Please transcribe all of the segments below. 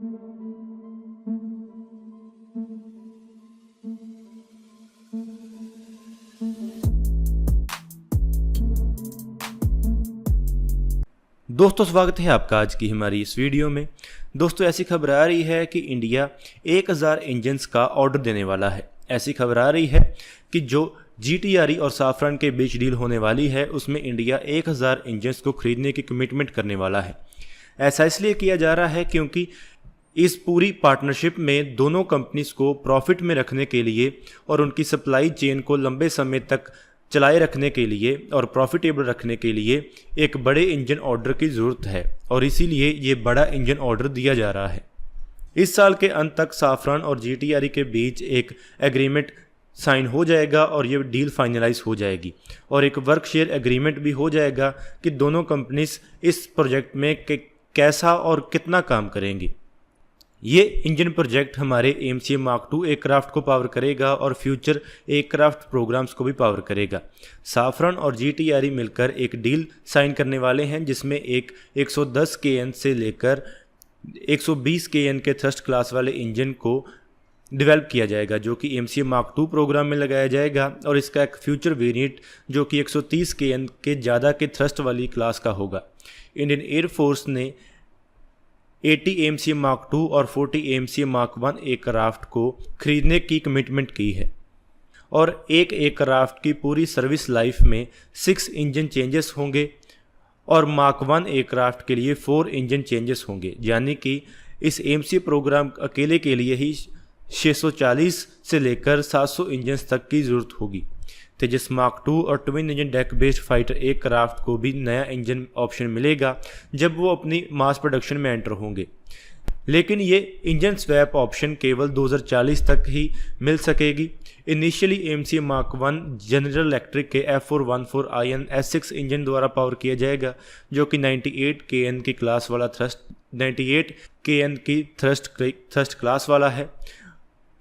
दोस्तों, स्वागत है आपका आज की हमारी इस वीडियो में। दोस्तों, ऐसी खबर आ रही है कि इंडिया 1000 इंजन्स का ऑर्डर देने वाला है। ऐसी खबर आ रही है कि जो GTRE और साफरान के बीच डील होने वाली है उसमें इंडिया 1000 इंजन्स को खरीदने की कमिटमेंट करने वाला है। ऐसा इसलिए किया जा रहा है क्योंकि इस पूरी पार्टनरशिप में दोनों कंपनीज को प्रॉफिट में रखने के लिए और उनकी सप्लाई चेन को लंबे समय तक चलाए रखने के लिए और प्रॉफिटेबल रखने के लिए एक बड़े इंजन ऑर्डर की ज़रूरत है और इसीलिए ये बड़ा इंजन ऑर्डर दिया जा रहा है। इस साल के अंत तक साफरान और GTRE के बीच एक एग्रीमेंट साइन हो जाएगा और ये डील फाइनलाइज हो जाएगी और एक वर्क शेयर एग्रीमेंट भी हो जाएगा कि दोनों कंपनीज इस प्रोजेक्ट में कैसा और कितना काम करेंगी। ये इंजन प्रोजेक्ट हमारे AMCA Mark II एयरक्राफ्ट को पावर करेगा और फ्यूचर एयरक्राफ्ट प्रोग्राम्स को भी पावर करेगा। साफरान और GTRE मिलकर एक डील साइन करने वाले हैं जिसमें एक 110 kN से लेकर 120 kN के थ्रस्ट क्लास वाले इंजन को डेवलप किया जाएगा जो कि AMCA Mark II प्रोग्राम में लगाया जाएगा और इसका एक फ्यूचर वेरिएंट जो कि 130 kN के ज़्यादा के थ्रस्ट वाली क्लास का होगा। इंडियन एयरफोर्स ने 80 AMCA Mark II और 40 AMCA Mark I एयरक्राफ्ट को खरीदने की कमिटमेंट की है और एक एयरक्राफ्ट की पूरी सर्विस लाइफ में 6 इंजन चेंजेस होंगे और Mark I एयरक्राफ्ट के लिए 4 इंजन चेंजेस होंगे, यानी कि इस AMCA प्रोग्राम अकेले के लिए ही 640 से लेकर 700 इंजन तक की ज़रूरत होगी। तेजस Mark II और twin engine deck based fighter aircraft को भी नया इंजन ऑप्शन मिलेगा जब वो अपनी मास प्रोडक्शन में एंटर होंगे, लेकिन ये इंजन स्वैप ऑप्शन केवल 2040 तक ही मिल सकेगी। Initially AMCA Mark I general electric के F414IN S6 इंजन द्वारा पावर किया जाएगा जो कि 98 kN की क्लास वाला 98 kN की थ्रस्ट क्लास वाला है।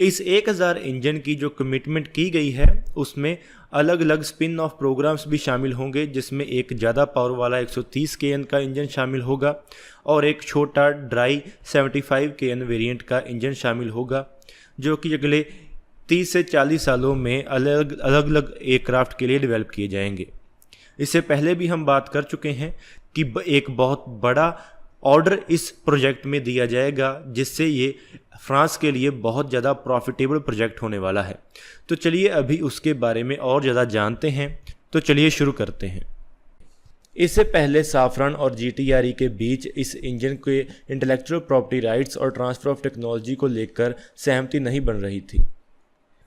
इस 1000 इंजन की जो कमिटमेंट की गई है उसमें अलग अलग स्पिन ऑफ प्रोग्राम्स भी शामिल होंगे जिसमें एक ज़्यादा पावर वाला 130 kN का इंजन शामिल होगा और एक छोटा ड्राई 75 kN वेरिएंट का इंजन शामिल होगा जो कि अगले 30 से 40 सालों में अलग अलग एयरक्राफ्ट के लिए डेवलप किए जाएंगे। इससे पहले भी हम बात कर चुके हैं कि एक बहुत बड़ा ऑर्डर इस प्रोजेक्ट में दिया जाएगा जिससे ये फ्रांस के लिए बहुत ज़्यादा प्रॉफिटेबल प्रोजेक्ट होने वाला है। तो चलिए अभी उसके बारे में और ज़्यादा जानते हैं। तो चलिए शुरू करते हैं। इससे पहले साफरान और GTRE के बीच इस इंजन के इंटेलेक्चुअल प्रॉपर्टी राइट्स और ट्रांसफ़र ऑफ टेक्नोलॉजी को लेकर सहमति नहीं बन रही थी।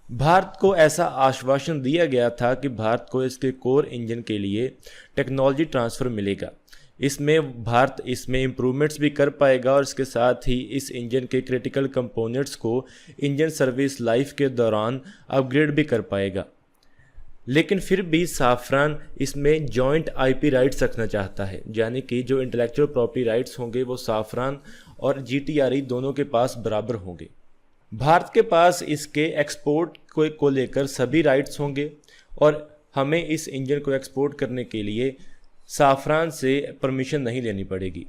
भारत को ऐसा आश्वासन दिया गया था कि भारत को इसके कोर इंजन के लिए टेक्नोलॉजी ट्रांसफ़र मिलेगा। भारत इसमें इम्प्रूवमेंट्स भी कर पाएगा और इसके साथ ही इस इंजन के क्रिटिकल कंपोनेंट्स को इंजन सर्विस लाइफ के दौरान अपग्रेड भी कर पाएगा। लेकिन फिर भी साफरान इसमें जॉइंट IP राइट्स रखना चाहता है, यानी कि जो इंटेलेक्चुअल प्रॉपर्टी राइट्स होंगे वो साफरान और GTRE दोनों के पास बराबर होंगे। भारत के पास इसके एक्सपोर्ट को लेकर सभी राइट्स होंगे और हमें इस इंजन को एक्सपोर्ट करने के लिए साफरान से परमिशन नहीं लेनी पड़ेगी।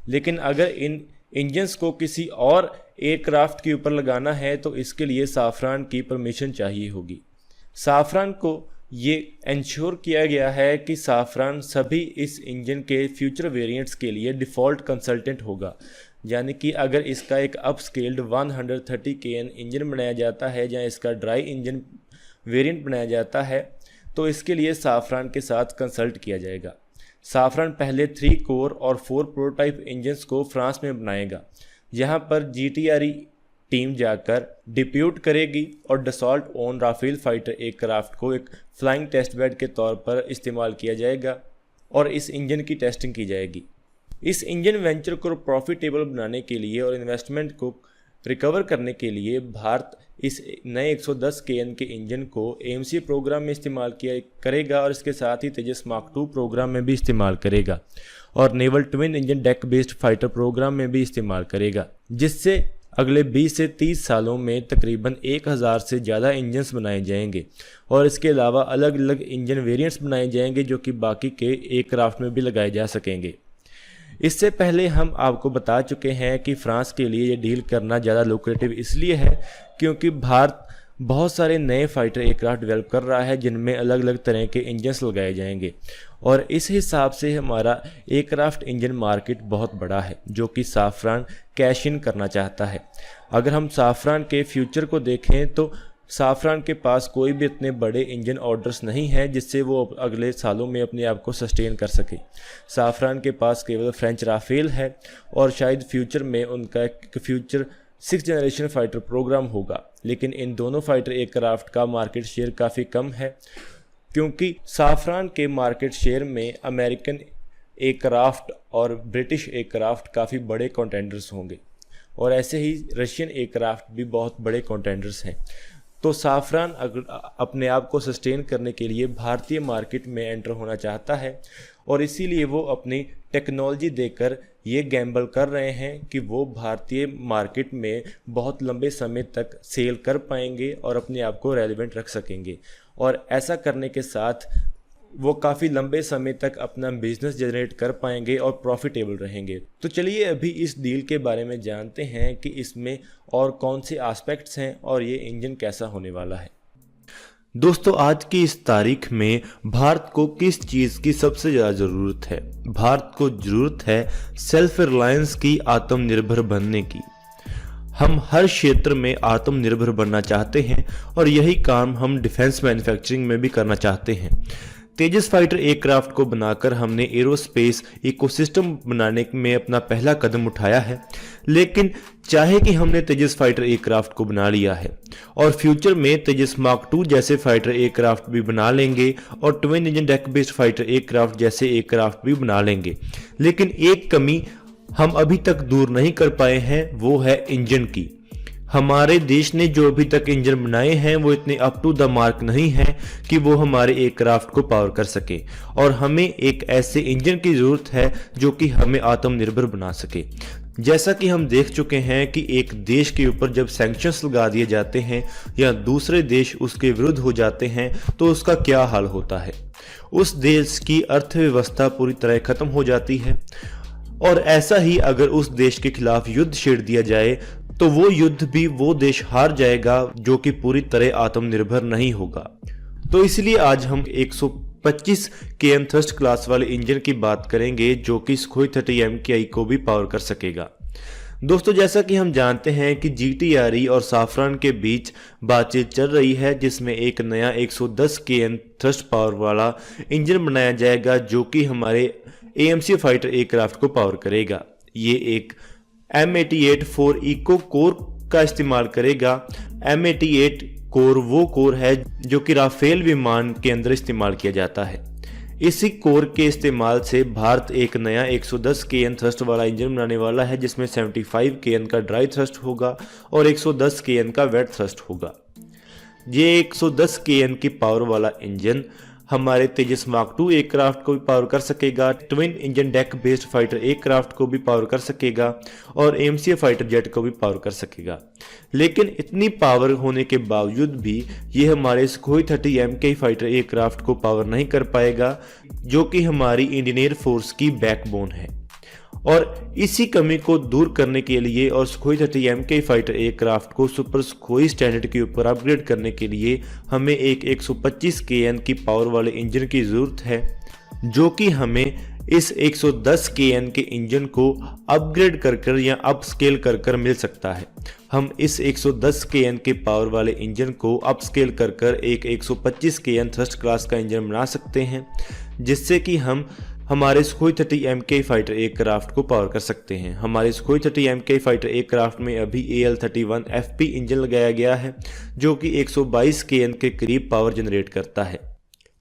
लेकिन अगर इन इंजन्स को किसी और एयरक्राफ्ट के ऊपर लगाना है तो इसके लिए साफरान की परमिशन चाहिए होगी। साफरान को ये इंश्योर किया गया है कि साफरान सभी इस इंजन के फ्यूचर वेरिएंट्स के लिए डिफ़ॉल्ट कंसल्टेंट होगा, यानी कि अगर इसका एक अपस्केल्ड 130 kN इंजन बनाया जाता है या इसका ड्राई इंजन वेरिएंट बनाया जाता है तो इसके लिए साफरान के साथ कंसल्ट किया जाएगा। साफरान पहले 3 कोर और 4 प्रोटोटाइप इंजन्स को फ्रांस में बनाएगा, यहाँ पर GTRE टीम जाकर डिप्यूट करेगी और Dassault own Rafale fighter aircraft को एक फ्लाइंग टेस्ट बेड के तौर पर इस्तेमाल किया जाएगा और इस इंजन की टेस्टिंग की जाएगी। इस इंजन वेंचर को प्रॉफिटेबल बनाने के लिए और इन्वेस्टमेंट को रिकवर करने के लिए भारत इस नए 110 kN के इंजन को AMCA प्रोग्राम में इस्तेमाल करेगा और इसके साथ ही तेजस Mark II प्रोग्राम में भी इस्तेमाल करेगा और naval twin engine deck based fighter program में भी इस्तेमाल करेगा, जिससे अगले 20 से 30 सालों में तकरीबन 1000 से ज़्यादा इंजन्स बनाए जाएंगे और इसके अलावा अलग अलग इंजन वेरिएंट्स बनाए जाएंगे जो कि बाकी के एयरक्राफ्ट में भी लगाए जा सकेंगे। इससे पहले हम आपको बता चुके हैं कि फ्रांस के लिए ये डील करना ज़्यादा लुक्रेटिव इसलिए है क्योंकि भारत बहुत सारे नए फाइटर एयरक्राफ्ट डेवलप कर रहा है जिनमें अलग अलग तरह के इंजन्स लगाए जाएंगे और इस हिसाब से हमारा एयरक्राफ्ट इंजन मार्केट बहुत बड़ा है जो कि साफरान कैश इन करना चाहता है। अगर हम साफरान के फ्यूचर को देखें तो साफरान के पास कोई भी इतने बड़े इंजन ऑर्डर्स नहीं हैं जिससे वो अगले सालों में अपने आप को सस्टेन कर सके। साफरान के पास केवल फ्रेंच राफेल है और शायद फ्यूचर में उनका एक future 6th generation fighter programme होगा, लेकिन इन दोनों फाइटर एयरक्राफ्ट का मार्केट शेयर काफ़ी कम है क्योंकि साफरान के मार्केट शेयर में अमेरिकन एयरक्राफ्ट और ब्रिटिश एयरक्राफ्ट काफ़ी बड़े कंटेंडर्स होंगे और ऐसे ही रशियन एयरक्राफ्ट भी बहुत बड़े कंटेंडर्स हैं। तो साफरान अगर अपने आप को सस्टेन करने के लिए भारतीय मार्केट में एंटर होना चाहता है और इसीलिए वो अपनी टेक्नोलॉजी देकर ये गैम्बल कर रहे हैं कि वो भारतीय मार्केट में बहुत लंबे समय तक सेल कर पाएंगे और अपने आप को रेलेवेंट रख सकेंगे और ऐसा करने के साथ वो काफ़ी लंबे समय तक अपना बिजनेस जनरेट कर पाएंगे और प्रॉफिटेबल रहेंगे। तो चलिए अभी इस डील के बारे में जानते हैं कि इसमें और कौन से एस्पेक्ट्स हैं और ये इंजन कैसा होने वाला है। दोस्तों आज की इस तारीख में भारत को किस चीज़ की सबसे ज़्यादा ज़रूरत है? भारत को ज़रूरत है सेल्फ रिलायंस की, आत्मनिर्भर बनने की। हम हर क्षेत्र में आत्मनिर्भर बनना चाहते हैं और यही काम हम डिफेंस मैन्युफैक्चरिंग में भी करना चाहते हैं। तेजस फाइटर एयरक्राफ्ट को बनाकर हमने एरोस्पेस इकोसिस्टम बनाने में अपना पहला कदम उठाया है, लेकिन चाहे कि हमने तेजस फाइटर एयरक्राफ्ट को बना लिया है और फ्यूचर में तेजस मार्क 2 जैसे फाइटर एयरक्राफ्ट भी बना लेंगे और twin engine deck based fighter aircraft जैसे एयरक्राफ्ट भी बना लेंगे, लेकिन एक कमी हम अभी तक दूर नहीं कर पाए हैं, वो है इंजन की। हमारे देश ने जो अभी तक इंजन बनाए हैं वो इतने अप टू द मार्क नहीं है कि वो हमारे एयरक्राफ्ट को पावर कर सके और हमें एक ऐसे इंजन की ज़रूरत है जो कि हमें आत्मनिर्भर बना सके। जैसा कि हम देख चुके हैं कि एक देश के ऊपर जब सैंक्शंस लगा दिए जाते हैं या दूसरे देश उसके विरुद्ध हो जाते हैं तो उसका क्या हाल होता है। उस देश की अर्थव्यवस्था पूरी तरह ख़त्म हो जाती है और ऐसा ही अगर उस देश के खिलाफ युद्ध छेड़ दिया जाए तो वो युद्ध भी वो देश हार जाएगा जो कि पूरी तरह आत्मनिर्भर नहीं होगा। तो इसलिए आज हम 125 kN थ्रस्ट क्लास वाले इंजन की बात करेंगे जो कि सुखोई 30 MKI को भी पावर कर सकेगा। दोस्तों जैसा कि हम जानते हैं कि GTRE और साफरान के बीच बातचीत चल रही है जिसमें एक नया 110 kN थ्रस्ट पावर वाला इंजन बनाया जाएगा जो कि हमारे AMC फाइटर एयरक्राफ्ट को पावर करेगा। ये एक M88 4 इको कोर का इस्तेमाल करेगा। M88 कोर वो कोर है जो कि राफेल विमान के अंदर इस्तेमाल किया जाता है। इसी कोर के इस्तेमाल से भारत एक नया 110 kN थ्रस्ट वाला इंजन बनाने वाला है जिसमें 75 kN का ड्राई थ्रस्ट होगा और 110 kN का वेट थ्रस्ट होगा। ये 110 kN की पावर वाला इंजन हमारे तेजस मार्क 2 एयरक्राफ्ट को भी पावर कर सकेगा, twin engine deck based fighter aircraft को भी पावर कर सकेगा और AMC फाइटर जेट को भी पावर कर सकेगा। लेकिन इतनी पावर होने के बावजूद भी ये हमारे सुखोई 30 MKI फाइटर एयरक्राफ्ट को पावर नहीं कर पाएगा जो कि हमारी इंडियन एयर फोर्स की बैकबोन है। और इसी कमी को दूर करने के लिए और सुखोई 30 MKI फाइटर एयरक्राफ्ट को सुपर सुखोई स्टैंडर्ड के ऊपर अपग्रेड करने के लिए हमें एक 125 kN की पावर वाले इंजन की ज़रूरत है जो कि हमें इस 110 kN के इंजन को अपग्रेड कर या अपस्केल कर मिल सकता है। हम इस 110 kN के पावर वाले इंजन को अपस्केल कर एक 125 kN थ्रस्ट क्लास का इंजन बना सकते हैं जिससे कि हम हमारे सुखोई 30 MKI फाइटर एयरक्राफ्ट को पावर कर सकते हैं। हमारे सुखोई 30 MKI फाइटर एयरक्राफ्ट में अभी AL-31 FP इंजन लगाया गया है जो कि 122 kN के करीब पावर जनरेट करता है।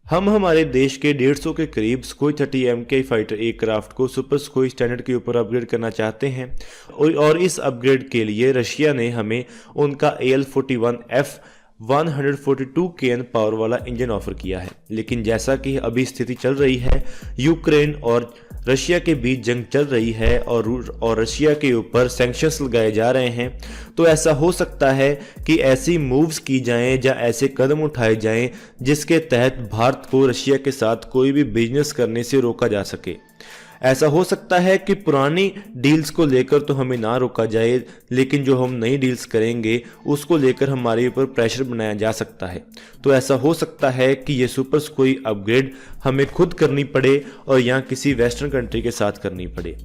हम हमारे देश के 150 के करीब सुखोई 30 MKI फाइटर एयरक्राफ्ट को सुपर सुखोई स्टैंडर्ड के ऊपर अपग्रेड करना चाहते हैं और इस अपग्रेड के लिए रशिया ने हमें उनका AL-41F 142 kN पावर वाला इंजन ऑफर किया है। लेकिन जैसा कि अभी स्थिति चल रही है, यूक्रेन और रशिया के बीच जंग चल रही है और रशिया के ऊपर सैंक्शंस लगाए जा रहे हैं, तो ऐसा हो सकता है कि ऐसी मूव्स की जाएं या ऐसे कदम उठाए जाएं जिसके तहत भारत को रशिया के साथ कोई भी बिजनेस करने से रोका जा सके। ऐसा हो सकता है कि पुरानी डील्स को लेकर तो हमें ना रोका जाए, लेकिन जो हम नई डील्स करेंगे उसको लेकर हमारे ऊपर प्रेशर बनाया जा सकता है। तो ऐसा हो सकता है कि ये सुपर सुखोई अपग्रेड हमें खुद करनी पड़े और यहाँ किसी वेस्टर्न कंट्री के साथ करनी पड़े।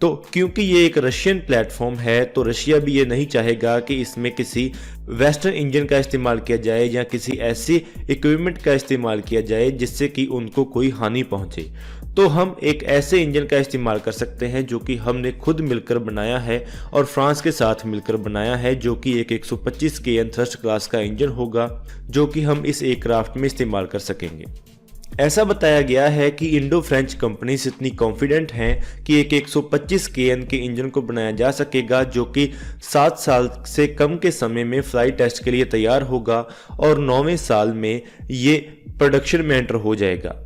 तो क्योंकि ये एक रशियन प्लेटफॉर्म है तो रशिया भी ये नहीं चाहेगा कि इसमें किसी वेस्टर्न इंजन का इस्तेमाल किया जाए या किसी ऐसी इक्विपमेंट का इस्तेमाल किया जाए जिससे कि उनको कोई हानि पहुंचे। तो हम एक ऐसे इंजन का इस्तेमाल कर सकते हैं जो कि हमने खुद मिलकर बनाया है और फ्रांस के साथ मिलकर बनाया है, जो कि एक 125 kN थ्रस्ट क्लास का इंजन होगा जो कि हम इस एयरक्राफ्ट में इस्तेमाल कर सकेंगे। ऐसा बताया गया है कि इंडो फ्रेंच कंपनीज इतनी कॉन्फिडेंट हैं कि एक 125 kN के इंजन को बनाया जा सकेगा जो कि 7 साल से कम के समय में फ्लाइट टेस्ट के लिए तैयार होगा और 9वें साल में ये प्रोडक्शन में एंटर हो जाएगा।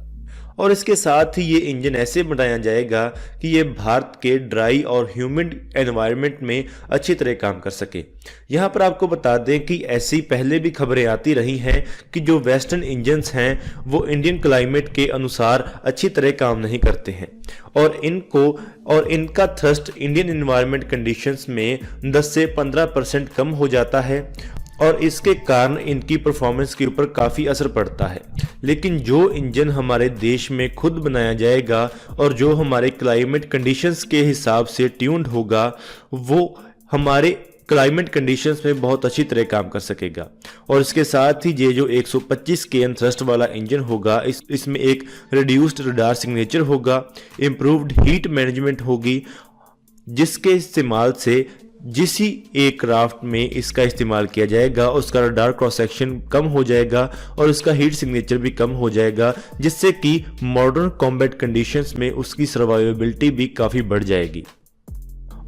और इसके साथ ही ये इंजन ऐसे बनाया जाएगा कि ये भारत के ड्राई और ह्यूमिड एनवायरनमेंट में अच्छी तरह काम कर सके। यहाँ पर आपको बता दें कि ऐसी पहले भी खबरें आती रही हैं कि जो वेस्टर्न इंजन्स हैं वो इंडियन क्लाइमेट के अनुसार अच्छी तरह काम नहीं करते हैं और इनका थ्रस्ट इंडियन एनवायरनमेंट कंडीशंस में 10 से 15% कम हो जाता है और इसके कारण इनकी परफॉर्मेंस के ऊपर काफ़ी असर पड़ता है। लेकिन जो इंजन हमारे देश में खुद बनाया जाएगा और जो हमारे क्लाइमेट कंडीशंस के हिसाब से ट्यून्ड होगा वो हमारे क्लाइमेट कंडीशंस में बहुत अच्छी तरह काम कर सकेगा। और इसके साथ ही ये जो 125 kN थ्रस्ट वाला इंजन होगा इसमें एक रिड्यूस्ड रडार सिग्नेचर होगा, इम्प्रूव्ड हीट मैनेजमेंट होगी, जिसके इस्तेमाल से जिस ही एयरक्राफ्ट में इसका इस्तेमाल किया जाएगा उसका रडार क्रॉस सेक्शन कम हो जाएगा और उसका हीट सिग्नेचर भी कम हो जाएगा, जिससे कि मॉडर्न कॉम्बैट कंडीशंस में उसकी सर्वाइवेबिलिटी भी काफ़ी बढ़ जाएगी।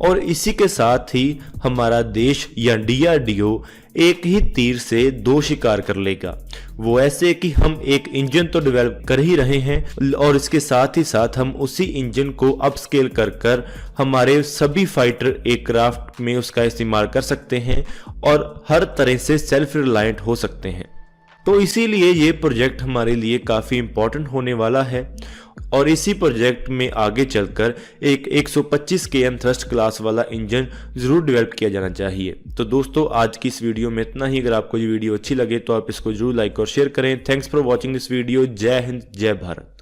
और इसी के साथ ही हमारा देश या DRDO एक ही तीर से 2 शिकार कर लेगा। वो ऐसे कि हम एक इंजन तो डेवलप कर ही रहे हैं और इसके साथ ही साथ हम उसी इंजन को अपस्केल कर हमारे सभी फाइटर एयरक्राफ्ट में उसका इस्तेमाल कर सकते हैं और हर तरह से सेल्फ रिलायंट हो सकते हैं। तो इसीलिए ये प्रोजेक्ट हमारे लिए काफ़ी इम्पोर्टेंट होने वाला है और इसी प्रोजेक्ट में आगे चलकर एक 125 kN थ्रस्ट क्लास वाला इंजन ज़रूर डेवलप किया जाना चाहिए। तो दोस्तों आज की इस वीडियो में इतना ही। अगर आपको ये वीडियो अच्छी लगे तो आप इसको जरूर लाइक और शेयर करें। Thanks for watching this video. जय हिंद, जय भारत।